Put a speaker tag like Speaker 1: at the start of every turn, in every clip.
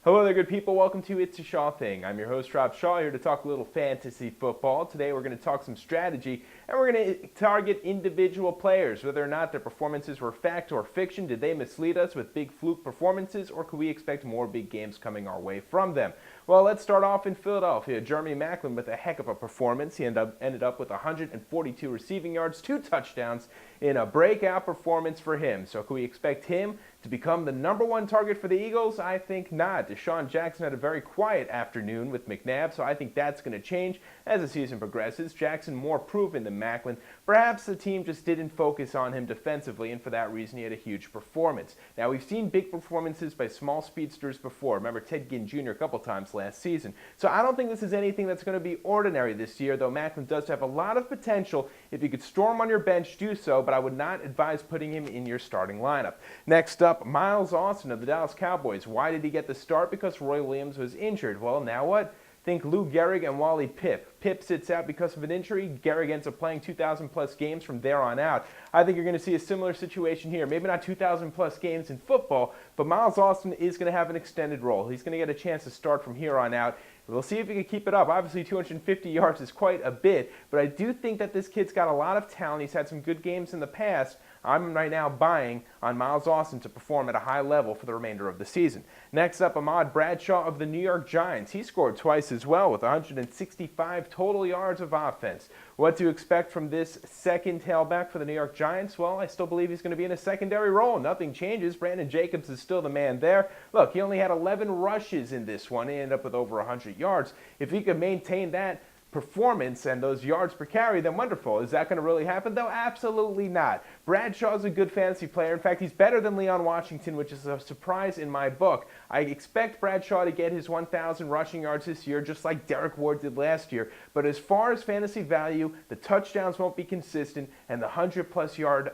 Speaker 1: Hello there, good people. Welcome to It's a Shaw Thing. I'm your host, Rob Shaw, here to talk a little fantasy football. Today we're going to talk some strategy, and we're going to target individual players, whether or not their performances were fact or fiction. Did they mislead us with big fluke performances, or could we expect more big games coming our way from them? Well, let's start off in Philadelphia. Jeremy Maclin with a heck of a performance. He ended up with 142 receiving yards, 2 touchdowns in a breakout performance for him. So could we expect him to become the #1 target for the Eagles? I think not. Deshaun Jackson had a very quiet afternoon with McNabb, so I think that's going to change as the season progresses. Jackson more proven than Maclin. Perhaps the team just didn't focus on him defensively, and for that reason he had a huge performance. Now, we've seen big performances by small speedsters before. Remember Ted Ginn Jr. a couple times last season. So I don't think this is anything that's going to be ordinary this year, though Maclin does have a lot of potential. If you could store him on your bench, do so, but I would not advise putting him in your starting lineup. Next up, Miles Austin of the Dallas Cowboys. Why did he get the start? Because Roy Williams was injured. Well, now what? Think Lou Gehrig and Wally Pipp. Pipp sits out because of an injury. Gehrig ends up playing 2,000-plus games from there on out. I think you're going to see a similar situation here. Maybe not 2,000-plus games in football, but Miles Austin is going to have an extended role. He's going to get a chance to start from here on out. We'll see if he can keep it up. Obviously, 250 yards is quite a bit, but I do think that this kid's got a lot of talent. He's had some good games in the past. I'm right now buying on Miles Austin to perform at a high level for the remainder of the season. Next up, Ahmad Bradshaw of the New York Giants. He scored twice as well with 165 total yards of offense. What to expect from this second tailback for the New York Giants? Well, I still believe he's going to be in a secondary role. Nothing changes. Brandon Jacobs is still the man there. Look, he only had 11 rushes in this one. He ended up with over 100 yards. If he could maintain that performance and those yards per carry, then wonderful. Is that going to really happen, though? Absolutely not. Bradshaw's a good fantasy player. In fact, he's better than Leon Washington, which is a surprise in my book. I expect Bradshaw to get his 1,000 rushing yards this year, just like Derek Ward did last year. But as far as fantasy value, the touchdowns won't be consistent, and the 100-plus yard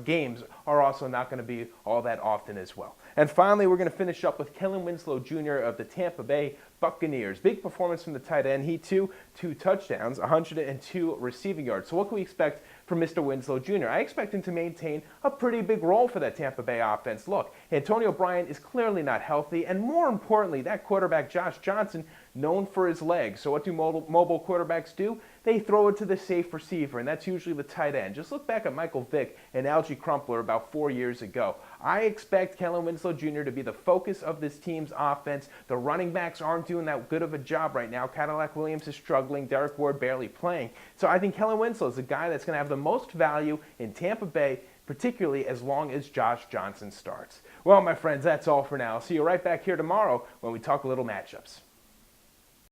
Speaker 1: games are also not going to be all that often as well. And finally, we're going to finish up with Kellen Winslow Jr. of the Tampa Bay Buccaneers. Big performance from the tight end. He too, 2 touchdowns, 102 receiving yards. So what can we expect from Mr. Winslow Jr.? I expect him to maintain a pretty big role for that Tampa Bay offense. Look, Antonio Bryant is clearly not healthy, and more importantly, that quarterback Josh Johnson, known for his legs. So what do mobile quarterbacks do? They throw it to the safe receiver, and that's usually the tight end. Just look back at Michael Vick and Algie Crumpler about 4 years ago. I expect Kellen Winslow Jr. to be the focus of this team's offense. The running backs aren't doing that good of a job right now. Cadillac Williams is struggling. Derek Ward barely playing. So I think Kellen Winslow is the guy that's going to have the most value in Tampa Bay, particularly as long as Josh Johnson starts. Well, my friends, that's all for now. I'll see you right back here tomorrow when we talk a little matchups.